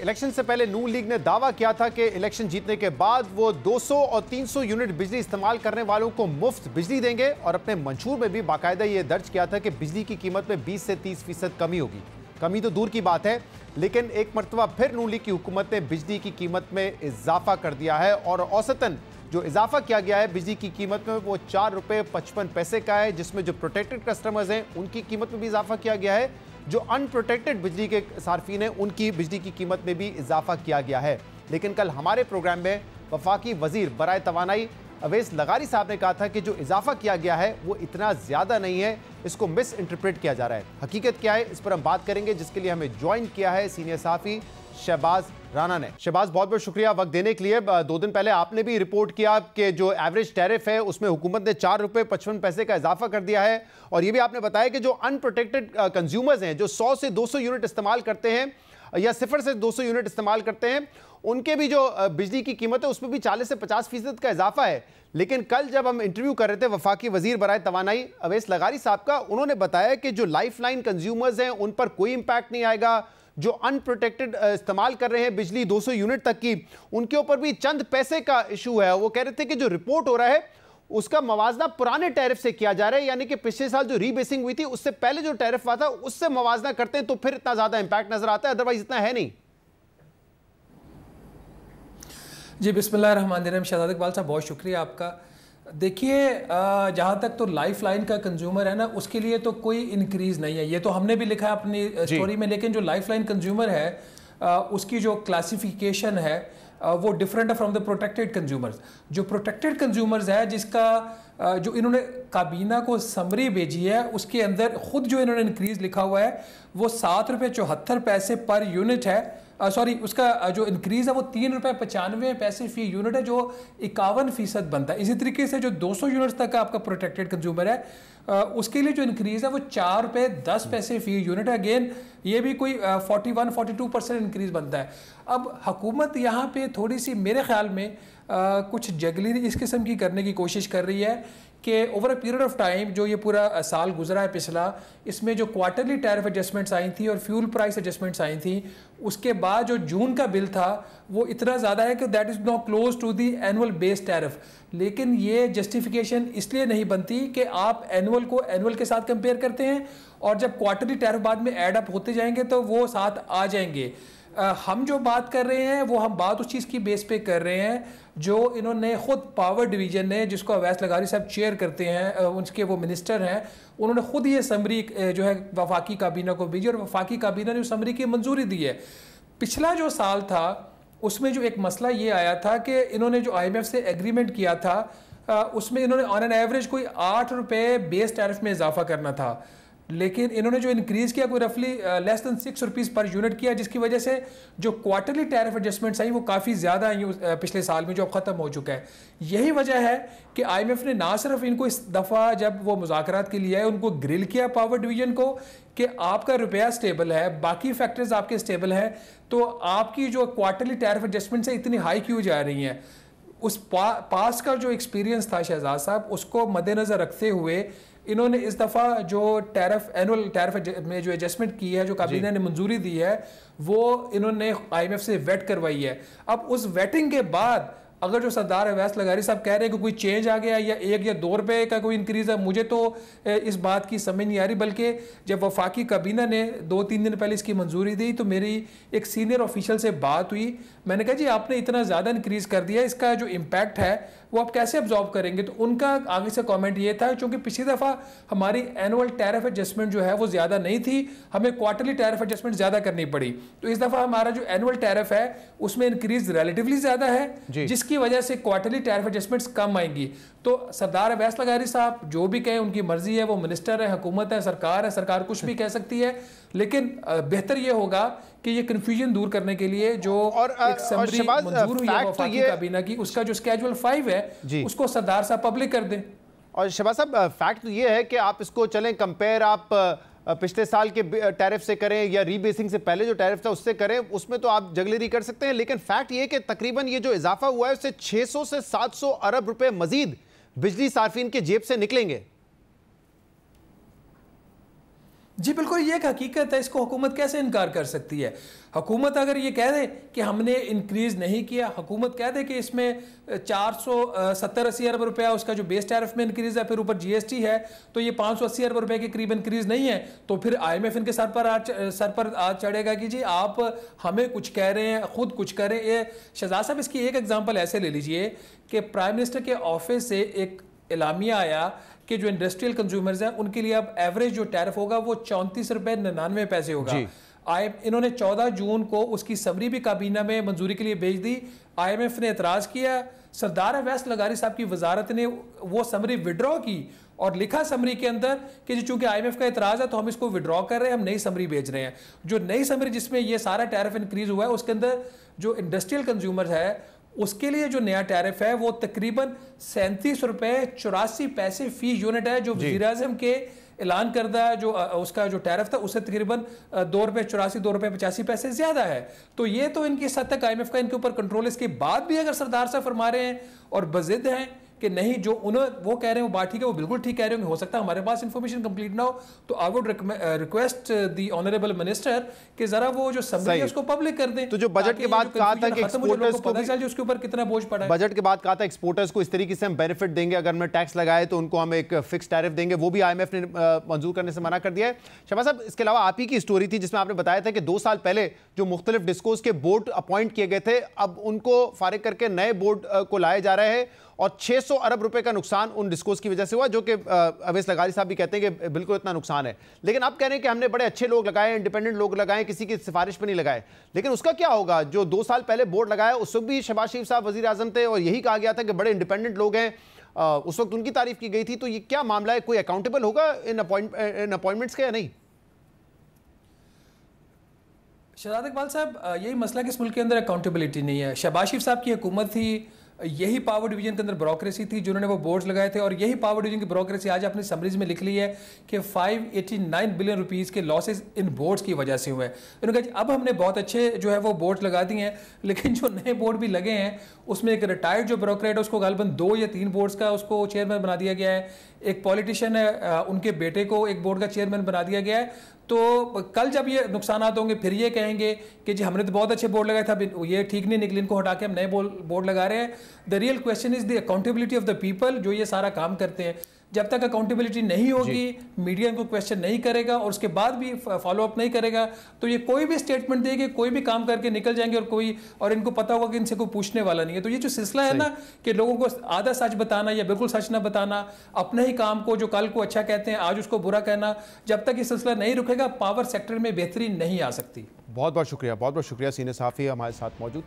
Election से पहले नून league ने दावा किया था कि इलेक्शन जीतने के बाद वो 200 और 300 यूनिट बिजली इस्तेमाल करने वालों को मुफ्त बिजली देंगे और अपने मंशूर में भी बाकायदा ये दर्ज किया था कि बिजली की कीमत में 20 से 30% कमी होगी। कमी तो दूर की बात है, लेकिन एक मरतबा फिर नून लीग की हुकूमत ने बिजली की कीमत में इजाफा कर दिया है और औसतन जो इजाफा किया गया है बिजली की कीमत में वो 4 रुपये 55 पैसे का है, जिसमें जो प्रोटेक्टेड कस्टमर्स हैं उनकी कीमत में भी इजाफा किया गया है, जो अनप्रोटेक्टेड बिजली के सार्फिन हैं उनकी बिजली की कीमत में भी इजाफा किया गया है। लेकिन कल हमारे प्रोग्राम में वफाकी वजीर बराए तवानाई अवैस लगारी साहब ने कहा था कि जो इजाफा किया गया है वो इतना ज़्यादा नहीं है, इसको मिस इंटरप्रेट किया जा रहा है। हकीकत क्या है, इस पर हम बात करेंगे, जिसके लिए हमें ज्वाइन किया है सीनियर सहाफ़ी शहबाज राना ने। शहबाज, बहुत बहुत शुक्रिया वक्त देने के लिए। 2 दिन पहले आपने भी रिपोर्ट किया कि जो एवरेज टैरिफ है उसमें हुकूमत ने 4 रुपये 55 पैसे का इजाफा कर दिया है और ये भी आपने बताया कि जो अनप्रोटेक्टेड कंज्यूमर्स हैं, जो 100 से 200 यूनिट इस्तेमाल करते हैं या 0 से 200 यूनिट इस्तेमाल करते हैं, उनके भी जो बिजली की कीमत है उसमें भी 40 से 50% का इजाफा है। लेकिन कल जब हम इंटरव्यू कर रहे थे वफाकी वजीर बराए तवानाई अवैस लगारी साहब का, उन्होंने बताया कि जो लाइफ लाइन कंज्यूमर्स हैं उन पर कोई इम्पैक्ट नहीं आएगा, जो अनप्रोटेक्टेड इस्तेमाल कर रहे हैं बिजली 200 यूनिट तक की, उनके ऊपर भी चंद पैसे का इशू है। वो कह रहे थे कि जो रिपोर्ट हो रहा है उसका मवाजना पुराने टैरिफ से किया जा रहा है, यानी कि पिछले साल जो रीबेसिंग हुई थी उससे पहले जो टैरिफ हुआ था उससे मवाजना करते हैं तो फिर इतना ज़्यादा इम्पैक्ट नजर आता है, अदरवाइज इतना है नहीं। जी बिस्मिल्लाहिर्रहमानिर्रहीम। शहजाद इकबाल साहब, बहुत शुक्रिया आपका। देखिए, जहाँ तक तो लाइफ लाइन का कंज्यूमर है ना, उसके लिए तो कोई इंक्रीज़ नहीं है, ये तो हमने भी लिखा है अपनी स्टोरी में। लेकिन जो लाइफ लाइन कंज्यूमर है उसकी जो क्लासिफिकेशन है वो डिफरेंट है फ्रॉम द प्रोटेक्टेड कंज्यूमर्स। जो प्रोटेक्टेड कंज्यूमर्स है, जिसका जो इन्होंने काबीना को समरी भेजी है, उसके अंदर खुद जो इन्होंने इंक्रीज़ लिखा हुआ है वो 7 रुपये 74 पैसे पर यूनिट है। सॉरी, उसका जो इंक्रीज़ है वो 3 रुपये 95 पैसे फी यूनिट है, जो 51% बनता है। इसी तरीके से जो 200 यूनिट्स तक का आपका प्रोटेक्टेड कंज्यूमर है उसके लिए जो इंक्रीज़ है वो 4 रुपये 10 पैसे फी यूनिट है। अगेन ये भी कोई 41-42% इंक्रीज़ बनता है। अब हुकूमत यहाँ पे थोड़ी सी मेरे ख्याल में कुछ जगली इस किस्म की करने की कोशिश कर रही है कि over a period of time, जो ये पूरा साल गुजरा है पिछला, इसमें जो क्वार्टरली टैरिफ एडजस्टमेंट्स आई थी और फ्यूल प्राइस एडजस्टमेंट्स आई थी, उसके बाद जो जून का बिल था वो इतना ज़्यादा है कि that is not close to the annual base tariff. लेकिन ये जस्टिफिकेशन इसलिए नहीं बनती कि आप एनुअल को एनुअल के साथ कंपेयर करते हैं और जब क्वार्टरली टैरिफ बाद में ऐड अप होते जाएंगे तो वो साथ आ जाएंगे। हम जो बात कर रहे हैं वो हम बात उस चीज़ की बेस पे कर रहे हैं जो इन्होंने खुद पावर डिवीजन ने, जिसको अवैस लगारी साहब चेयर करते हैं, उनके वो मिनिस्टर हैं, उन्होंने खुद ये समरी जो है वफाकी काबीना को भेजी और वफाकी काबीना ने उस समरी की मंजूरी दी है। पिछला जो साल था उसमें जो एक मसला ये आया था कि इन्होंने जो IMF से एग्रीमेंट किया था उसमें इन्होंने ऑन एन एवरेज कोई 8 रुपये बेस टैरिफ में इजाफा करना था, लेकिन इन्होंने जो इंक्रीज़ किया कोई रफली less than 6 rupees per unit किया, जिसकी वजह से जो क्वार्टरली टैरिफ एडजस्टमेंट्स आई वो काफ़ी ज़्यादा आई पिछले साल में, जो अब ख़त्म हो चुका है। यही वजह है कि IMF ने ना सिर्फ इनको इस दफ़ा जब वो मुज़ाकरात के लिए आए उनको ग्रिल किया पावर डिवीजन को कि आपका रुपया स्टेबल है, बाकी फैक्टर्स आपके स्टेबल हैं, तो आपकी जो क्वार्टरली टैरिफ एडजस्टमेंट्स है इतनी हाई क्यों जा रही हैं। उस पास का जो एक्सपीरियंस था शहजाद साहब, उसको मद्देनज़र रखते हुए इन्होंने इस दफ़ा जो टैरिफ एनुअल टैरिफ में जो एडजस्टमेंट की है, जो काबीना ने मंजूरी दी है, वो इन्होंने IMF से वेट करवाई है। अब उस वेटिंग के बाद अगर जो सरदार अवैस लगारी साहब कह रहे हैं कि कोई चेंज आ गया या 1 या 2 रुपये का कोई इंक्रीज़ है, मुझे तो इस बात की समझ नहीं आ रही। बल्कि जब वफाकी काबीना ने 2-3 दिन पहले इसकी मंजूरी दी तो मेरी एक सीनियर ऑफिशियल से बात हुई, मैंने कहा जी आपने इतना ज़्यादा इंक्रीज़ कर दिया, इसका जो इम्पैक्ट है वो आप कैसे अब्जॉर्व करेंगे। तो उनका आगे से कमेंट ये था क्योंकि पिछली दफ़ा हमारी एनुअल टैरिफ एडजस्टमेंट जो है वो ज़्यादा नहीं थी, हमें क्वार्टरली टैरिफ एडजस्टमेंट ज़्यादा करनी पड़ी, तो इस दफ़ा हमारा जो एनुअल टैरिफ है उसमें इंक्रीज़ रिलेटिवली ज़्यादा है, जिसकी वजह से क्वार्टरली टैरिफ एडजस्टमेंट्स कम आएंगी। तो सरदार अवैस लगारी साहब जो भी कहें उनकी मर्जी है, वो मिनिस्टर है, हुकूमत है, सरकार कुछ भी कह सकती है, लेकिन बेहतर ये होगा कि ये कंफ्यूजन दूर करने के लिए जो एक समरी मंजूर हुई है वफाकी काबीना की, उसका जो स्केड्यूल 5 है उसको सरदार साहब पब्लिक कर दें। और शहबाज साहब, फैक्ट तो ये है कि आप इसको चलें कंपेयर, आप पिछले साल के टैरिफ से करें या रीबेसिंग से पहले जो टैरिफ था उससे करें, उसमें तो आप जगलेरी कर सकते हैं, लेकिन फैक्ट ये कि तकरीबन ये जो इजाफा हुआ है उससे 600 से 700 अरब रुपए मजीद बिजली सार्फिन के जेब से निकलेंगे। جی بالکل، یہ ایک حقیقت ہے، اس کو حکومت کیسے انکار کر سکتی ہے؟ حکومت اگر یہ کہہ دے کہ ہم نے انکریز نہیں کیا، حکومت کہہ دے کہ اس میں 470-80 ارب روپیہ اس کا جو بیس ٹیرف میں انکریز ہے، پھر اوپر جی ایس ٹی ہے، تو یہ 580 ارب روپے کے قریب انکریز نہیں ہے، تو پھر آئی ایم ایف ان کے سر پر آج چڑھے گا کہ جی آپ ہمیں کچھ کہہ رہے ہیں، خود کچھ کہہ رہے ہیں۔ شہزاد صاحب اس کی ایک ایگزامپل ایسے لے لیجئے کہ پرائم منسٹر کے آفس سے ایک اعلامیہ آیا کہ جو انڈسٹریل کنزیومرز ہیں ان کے لیے اب ایوریج جو ٹیرف ہوگا وہ 34.99 ہوگا۔ انہوں نے 14 جون کو اس کی سمری بھی کابینہ میں منظوری کے لیے بھیج دی، آئی ایم ایف نے اعتراض کیا، سردار اویس لغاری صاحب کی وزارت نے وہ سمری وڈرا کی اور لکھا سمری کے اندر کہ جی چونکہ آئی ایم ایف کا اعتراض ہے تو ہم اس کو وڈرا کر رہے ہیں، ہم نئی سمری بھیج رہے ہیں۔ جو نئی سمری جس میں یہ سارا ٹیرف انکریز ہوا ہے اس کے اندر جو انڈسٹریل کنزیومر ہے اس کے لیے جو نیا ٹیرف ہے وہ تقریباً 37.84 فی یونٹ ہے، جو وزیر اعظم کے اعلان کردہ جو اس کا جو ٹیرف تھا اسے تقریباً $2.84 زیادہ ہے۔ تو یہ تو ان کی حد تک آئی ایم ایف کا ان کے اوپر کنٹرول، اس کے بعد بھی اگر سردار صاحب فرما رہے ہیں اور بضد ہیں کہ نہیں جو وہ کہہ رہے ہیں وہ بات ٹھیک ہے، وہ بالکل ٹھیک کہہ رہے ہیں، ہو سکتا ہے ہمارے پاس انفارمیشن کمپلیٹ نہ ہو، تو I would request the honourable minister کہ ذرا وہ جو سمری ہے اس کو پبلک کر دیں۔ تو جو بجٹ کے بعد کہا تھا کہ ایکسپورٹرز کو پتہ چل جائے اس کے اوپر کتنا بوجھ پڑا ہے، بجٹ کے بعد کہا تھا ایکسپورٹرز کو اس طریقے سے ہم بینیفٹ دیں گے، اگر ہم نے ٹیکس لگائے تو ان کو ہم ایک فکس ٹیرف دیں گے، وہ بھی آئی ایم ایف نے منظور کرنے سے منع کر دیا ہے۔ شہباز صاحب اس کے علاوہ آپ ہی کی اسٹوری تھی جس میں آپ نے بتایا تھا کہ 2 سال پہلے جو مختلف ڈسکوز کے بورڈ اپوائنٹ کیے گئے تھے اب ان کو فارغ کر کے نئے بورڈ کو لائے جا رہے ہیں اور 600 ارب روپے کا نقصان ان ڈسکوز کی وجہ سے ہوا، جو کہ اویس لغاری صاحب بھی کہتے ہیں کہ بالکل اتنا نقصان ہے، لیکن آپ کہہ رہے ہیں کہ ہم نے بڑے اچھے لوگ لگائے، انڈیپینڈنٹ لوگ لگائے، کسی کی سفارش پہ نہیں لگائے، لیکن اس کا کیا ہوگا؟ جو 2 سال پہلے بورڈ لگایا اس وقت بھی شہباز شریف صاحب وزیر اعظم تھے اور یہی کہا گیا تھا کہ بڑے انڈیپینڈنٹ لوگ ہیں، اس وقت ان کی تعریف کی گئی تھی، تو یہ کیا معاملہ ہے؟ کوئی اکاؤنٹیبل ہوگا ان اپوائنٹمنٹس کا یا نہیں؟ شہزاد اقبال صاحب یہی مسئلہ کہ اس ملک کے اندر اکاؤنٹیبلٹی نہیں ہے۔ شہباز شریف صاحب کی حکومت تھی، یہی پاور ڈویژن کے اندر بیوروکریسی تھی جنہوں نے وہ بورڈز لگائے تھے، اور یہی پاور ڈویژن کی بیوروکریسی آج اپنی سمریز میں لکھ لی ہے کہ 589 بلین روپیز کے لاسز ان بورڈز کی وجہ سے ہوئے ہیں۔ انہوں نے کہا اب ہم نے بہت اچھے جو ہے وہ بورڈز لگا دی ہیں، لیکن جو نئے بورڈ بھی لگے ہیں اس میں ایک ریٹائرڈ جو بیوروکریٹ ہے اس کو غالباً 2 یا 3 بورڈز کا اس کو چیئرمین بنا دیا گیا ہے، ایک پولیٹیشین ہے ان کے بیٹے کو ایک بورڈ کا چیئرمین بنا دیا گیا ہے۔ تو کل جب یہ نقصانات ہوں گے پھر یہ کہیں گے کہ جی ہم نے تو بہت اچھے بورڈ لگائے تھا، یہ ٹھیک نہیں نکلے، ان کو ہٹا کے ہم نئے بورڈ لگا رہے ہیں۔ The real question is the accountability of the people جو یہ سارا کام کرتے ہیں۔ جب تک اکاؤنٹیبلٹی نہیں ہوگی، میڈیا ان کو کویسچن نہیں کرے گا اور اس کے بعد بھی فالو اپ نہیں کرے گا، تو یہ کوئی بھی اسٹیٹمنٹ دے گے، کوئی بھی کام کر کے نکل جائیں گے اور ان کو پتا ہوگا کہ ان سے کوئی پوچھنے والا نہیں ہے۔ تو یہ جو سلسلہ ہے نا کہ لوگوں کو آدھا سچ بتانا یا بالکل سچ نہ بتانا، اپنے ہی کام کو جو کل کو اچھا کہتے ہیں آج اس کو برا کہنا، جب تک یہ سلسلہ نہیں رکے گا پاور سیکٹر میں بہتری نہیں آ سکتی۔ بہت بہت شکریہ، بہت بہت شکریہ سینئر صحافی ہمارے ساتھ موجود